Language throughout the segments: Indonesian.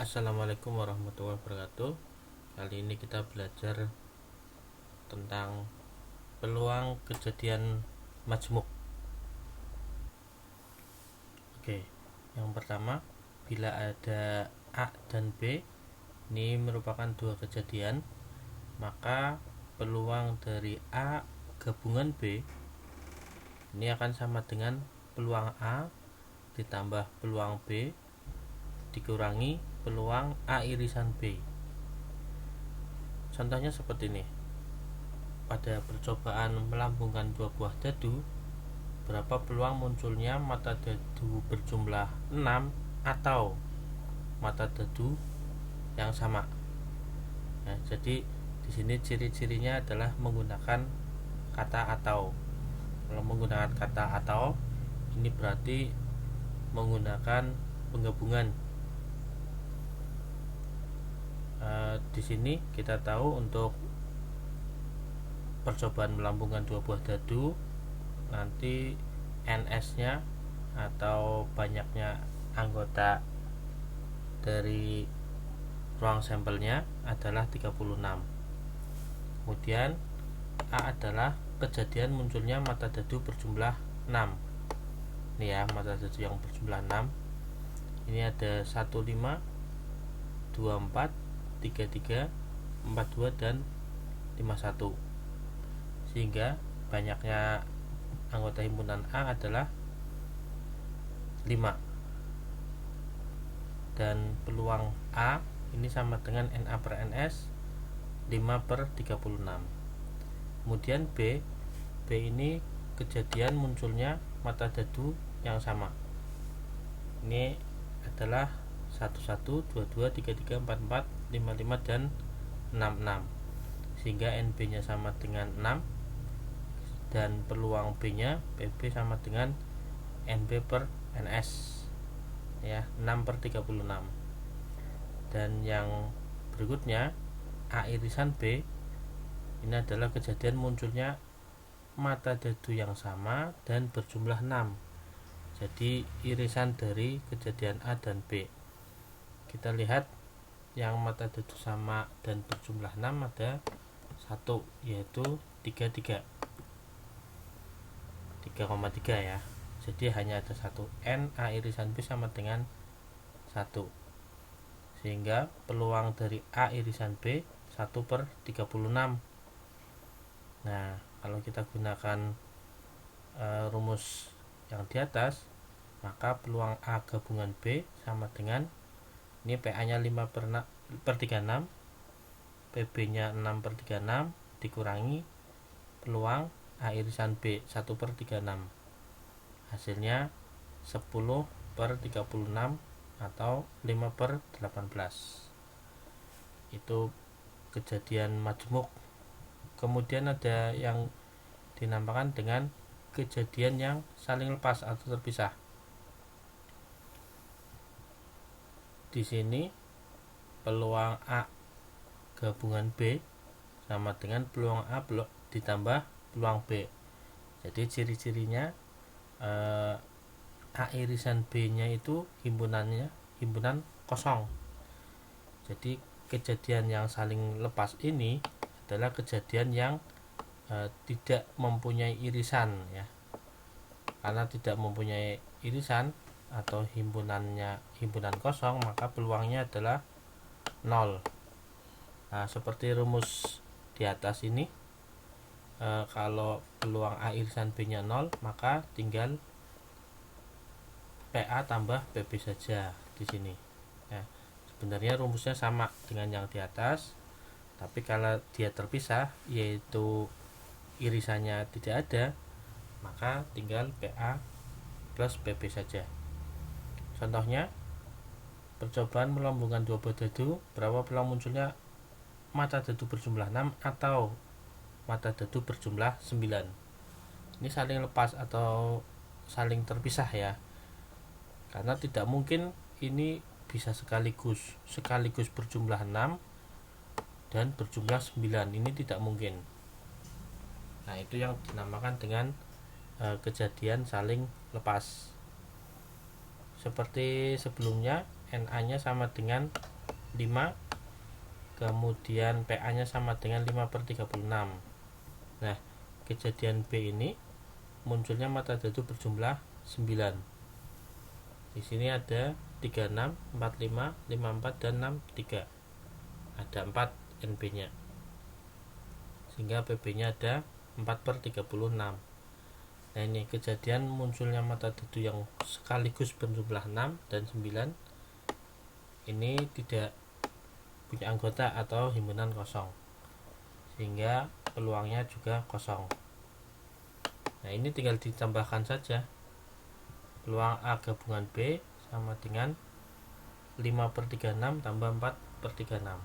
Assalamualaikum warahmatullahi wabarakatuh. Kali ini kita belajar tentang peluang kejadian majmuk. Oke, yang pertama, bila ada A dan B, ini merupakan dua kejadian, maka peluang dari A gabungan B ini akan sama dengan peluang A ditambah peluang B dikurangi peluang A irisan B. Contohnya seperti ini. Pada percobaan melambungkan dua buah dadu, berapa peluang munculnya mata dadu berjumlah 6 atau mata dadu yang sama. Nah, jadi di sini ciri-cirinya adalah menggunakan kata atau. Kalau menggunakan kata atau, ini berarti menggunakan penggabungan. Di sini kita tahu untuk percobaan melambungkan dua buah dadu, nanti NS-nya atau banyaknya anggota dari ruang sampelnya adalah 36. Kemudian A adalah kejadian munculnya mata dadu berjumlah 6. Ini ya, mata dadu yang berjumlah 6. Ini ada 15, 24, 33, 42 dan 51. Sehingga banyaknya anggota himpunan A adalah 5. Dan peluang A ini sama dengan NA per NS 5 per 36. Kemudian B ini kejadian munculnya mata dadu yang sama. Ini adalah 11, 22, 33, 44, 55 dan 66. Sehingga NB nya sama dengan 6 dan peluang B nya PB sama dengan NB per NS ya, 6 per 36. Dan yang berikutnya A irisan B ini adalah kejadian munculnya mata dadu yang sama dan berjumlah 6. Jadi irisan dari kejadian A dan B. Kita lihat yang mata dadu sama dan berjumlah 6 ada 1, yaitu 3,3 ya. Jadi hanya ada 1. N A irisan B sama dengan 1. Sehingga peluang dari A irisan B 1 per 36. Nah, kalau kita gunakan rumus yang di atas, maka peluang A gabungan B sama dengan ini PA nya 5 per 36, PB nya 6 per 36 dikurangi peluang A irisan B 1 per 36. Hasilnya 10 per 36 atau 5 per 18. Itu kejadian majmuk. Kemudian ada yang dinamakan dengan kejadian yang saling lepas atau terpisah. Di sini peluang A gabungan B sama dengan peluang A ditambah peluang B. Jadi ciri-cirinya A irisan B nya itu himpunan kosong. Jadi kejadian yang saling lepas ini adalah kejadian yang tidak mempunyai irisan ya. Karena tidak mempunyai irisan atau himpunan kosong, maka peluangnya adalah 0. Nah, seperti rumus di atas ini, kalau peluang A irisan B nya 0, maka tinggal PA tambah PB saja di sini ya. Sebenarnya rumusnya sama dengan yang di atas, tapi kalau dia terpisah, yaitu irisannya tidak ada, maka tinggal PA plus PB saja. Contohnya, percobaan melambungkan dua buah dadu, berapa peluang munculnya mata dadu berjumlah 6 atau mata dadu berjumlah 9. Ini saling lepas atau saling terpisah ya. Karena tidak mungkin ini bisa sekaligus berjumlah 6 dan berjumlah 9. Ini tidak mungkin. Nah, itu yang dinamakan dengan kejadian saling lepas. Seperti sebelumnya, NA nya sama dengan 5, kemudian PA nya sama dengan 5/36. Nah, kejadian B ini munculnya mata dadu berjumlah 9. Di sini ada 36, 45, 54 dan 63. Ada 4 NB nya, sehingga PB nya ada 4/36. Nah, ini kejadian munculnya mata dadu yang sekaligus berjumlah 6 dan 9 ini tidak punya anggota atau himpunan kosong, sehingga peluangnya juga kosong. Nah, ini tinggal ditambahkan saja. Peluang A gabungan B sama dengan 5/36 tambah 4/36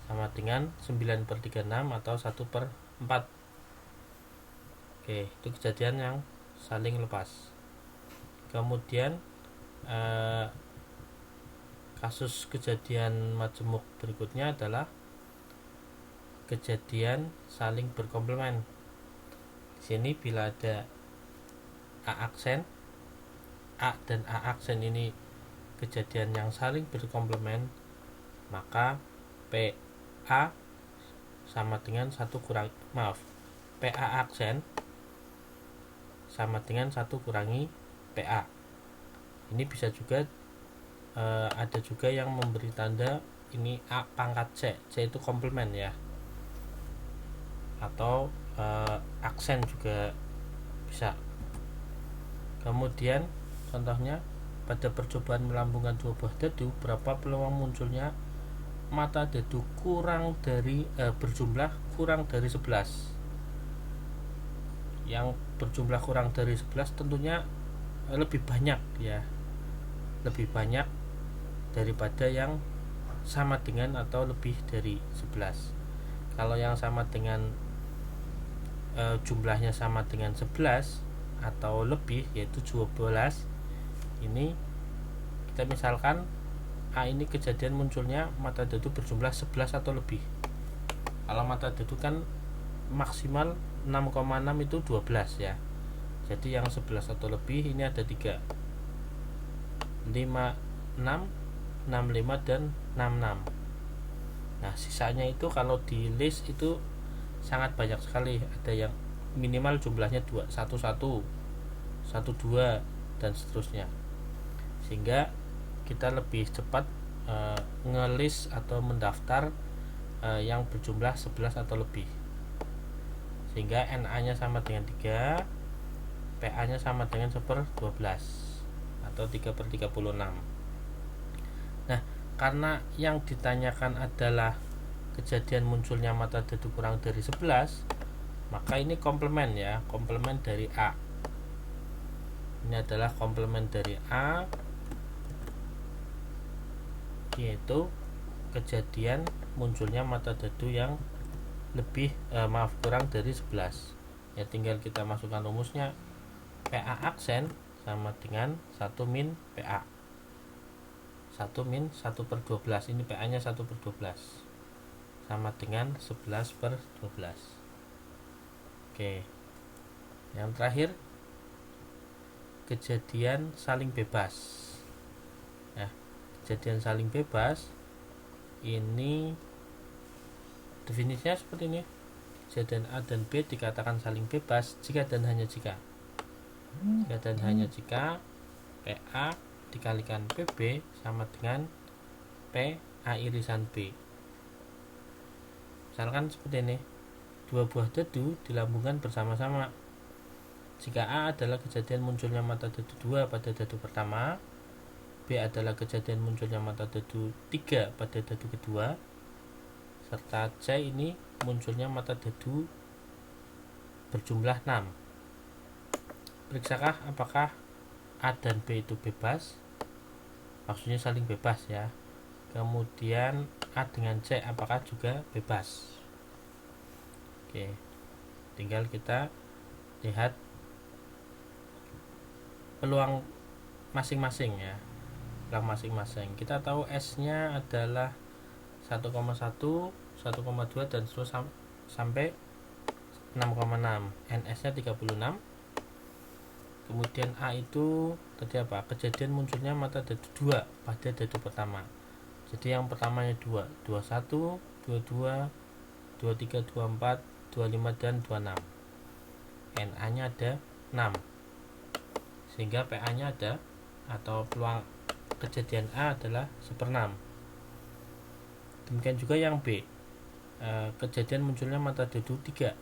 sama dengan 9/36 atau 1/4. Oke, itu kejadian yang saling lepas. Kemudian kasus kejadian majemuk berikutnya adalah kejadian saling berkomplement. Di sini bila ada A aksen, A dan A aksen ini kejadian yang saling berkomplement, maka PA sama dengan PA aksen sama dengan 1 kurangi PA. Ini bisa juga ada juga yang memberi tanda ini A pangkat C. C itu komplement ya, atau aksen juga bisa. Kemudian contohnya pada percobaan melambungkan dua buah dadu, berapa peluang munculnya mata dadu berjumlah kurang dari 11. Yang berjumlah kurang dari 11 tentunya lebih banyak ya, lebih banyak daripada yang sama dengan atau lebih dari 11. Kalau yang sama dengan jumlahnya sama dengan 11 atau lebih, yaitu 12, ini kita misalkan A ini kejadian munculnya mata dadu berjumlah 11 atau lebih. Kalau mata dadu kan maksimal 6,6 itu 12 ya. Jadi yang 11 atau lebih ini ada 3, 5, 6, 65 dan 66. Nah, sisanya itu kalau di list itu sangat banyak sekali. Ada yang minimal jumlahnya 2, 11, 12 dan seterusnya. Sehingga kita lebih cepat ngelis atau mendaftar yang berjumlah 11 atau lebih. Sehingga NA-nya sama dengan 3, PA-nya sama dengan 1/12 atau 3/36. Nah, karena yang ditanyakan adalah kejadian munculnya mata dadu kurang dari 11, maka ini komplement ya, komplement dari A. Ini adalah komplement dari A, yaitu kejadian munculnya mata dadu yang kurang dari 11. Ya, tinggal kita masukkan rumusnya. PA aksen sama dengan 1 min PA. 1 min 1/12. Ini PA nya 1/12 sama dengan 11/12. Oke, yang terakhir kejadian saling bebas. Nah, kejadian saling bebas ini definisinya seperti ini. Kejadian A dan B dikatakan saling bebas jika dan hanya jika PA dikalikan PB sama dengan PA irisan B. Misalkan seperti ini, dua buah dadu dilambungkan bersama-sama. Jika A adalah kejadian munculnya mata dadu 2 pada dadu pertama, B adalah kejadian munculnya mata dadu 3 pada dadu kedua, serta C ini munculnya mata dadu berjumlah 6. Periksakah apakah A dan B itu bebas? Maksudnya saling bebas ya. Kemudian A dengan C apakah juga bebas? Oke, tinggal kita lihat peluang masing-masing ya. Peluang masing-masing. Kita tahu S-nya adalah 1,1, 1,2 dan terus sampai 6,6. NS-nya 36. Kemudian A itu tadi apa? Kejadian munculnya mata dadu 2 pada dadu pertama. Jadi yang pertamanya 2, 21, 22, 23, 24, 25 dan 26. NA nya ada 6, sehingga PA nya ada, atau peluang kejadian A adalah 1/6. Demikian juga yang B, kejadian munculnya mata dadu 3.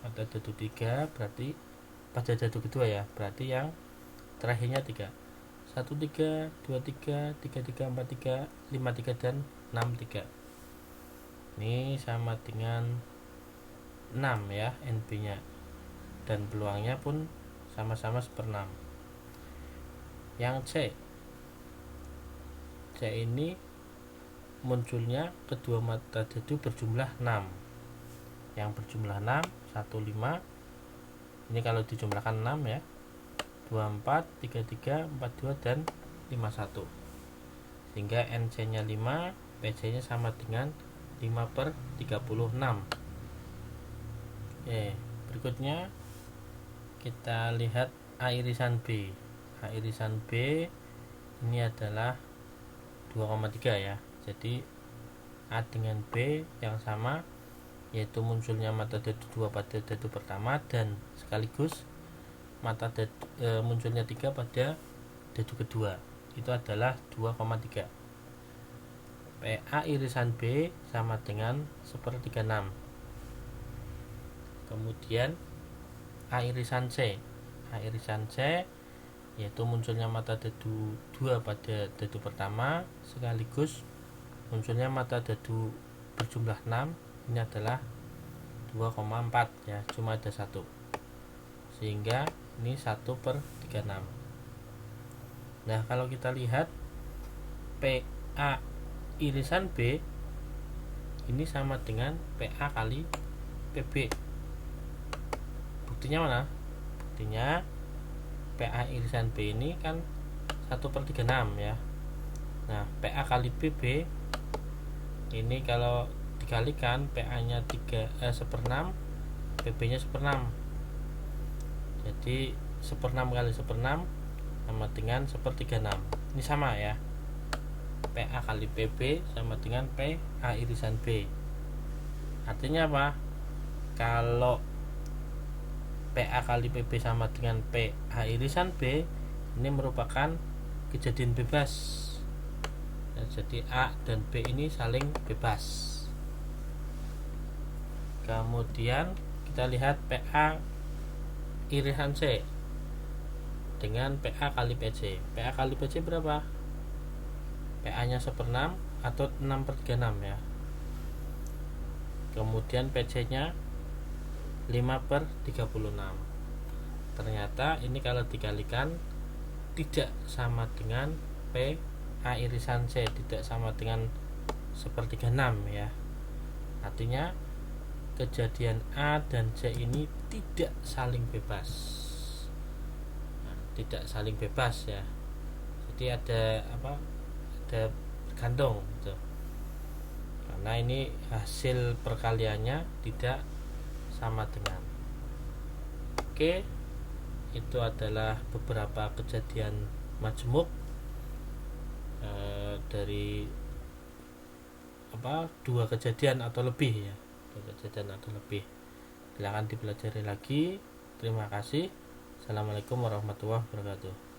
Mata dadu 3 berarti pada dadu kedua ya, berarti yang terakhirnya 3. 1, 3, 2, 3, 3, 3, 4, 3, 5, 3 dan 6, 3. Ini sama dengan 6 ya NB nya, dan peluangnya pun sama-sama 1/6. Yang C ini munculnya kedua mata dadu berjumlah 6. Yang berjumlah 6, 1, 5. Ini kalau dijumlahkan 6 ya, 24, 33, 42 dan 51. Sehingga NC nya 5, PC nya sama dengan 5/36. Oke, berikutnya kita lihat A irisan B. A irisan B ini adalah 2,3 ya. Jadi A dengan B yang sama, yaitu munculnya mata dadu 2 pada dadu pertama dan sekaligus munculnya 3 pada dadu kedua. Itu adalah 2,3. PA irisan B sama dengan 1/36. Kemudian A irisan C. A irisan C yaitu munculnya mata dadu 2 pada dadu pertama sekaligus munculnya mata dadu berjumlah 6. Ini adalah 2,4 ya, cuma ada 1. Sehingga ini 1/36. Nah, kalau kita lihat PA irisan B ini sama dengan PA kali PB. Buktinya mana? Buktinya PA irisan B ini kan 1/36 ya. Nah, PA kali PB ini kalau dikalikan, PA nya 1/6, PB nya 1/6. Jadi 1/6 kali 1/6 sama dengan 1/36. Ini sama ya, PA kali PB sama dengan PA irisan B. Artinya apa? Kalau PA kali PB sama dengan PA irisan B, ini merupakan kejadian bebas ya, jadi A dan B ini saling bebas. Kemudian kita lihat PA irisan C dengan PA kali PC. PA kali PC berapa? PA nya 1/6 atau 6/36 ya. Kemudian PC nya 5/36. Ternyata ini kalau dikalikan tidak sama dengan PA irisan C, tidak sama dengan 1/36 ya. Artinya kejadian A dan C ini tidak saling bebas. Nah, tidak saling bebas ya. Jadi ada bergantung gitu. Karena ini hasil perkaliannya tidak sama dengan. Oke, itu adalah beberapa kejadian majmuk dari dua kejadian atau lebih ya, silakan dipelajari lagi. Terima kasih. Assalamualaikum warahmatullahi wabarakatuh.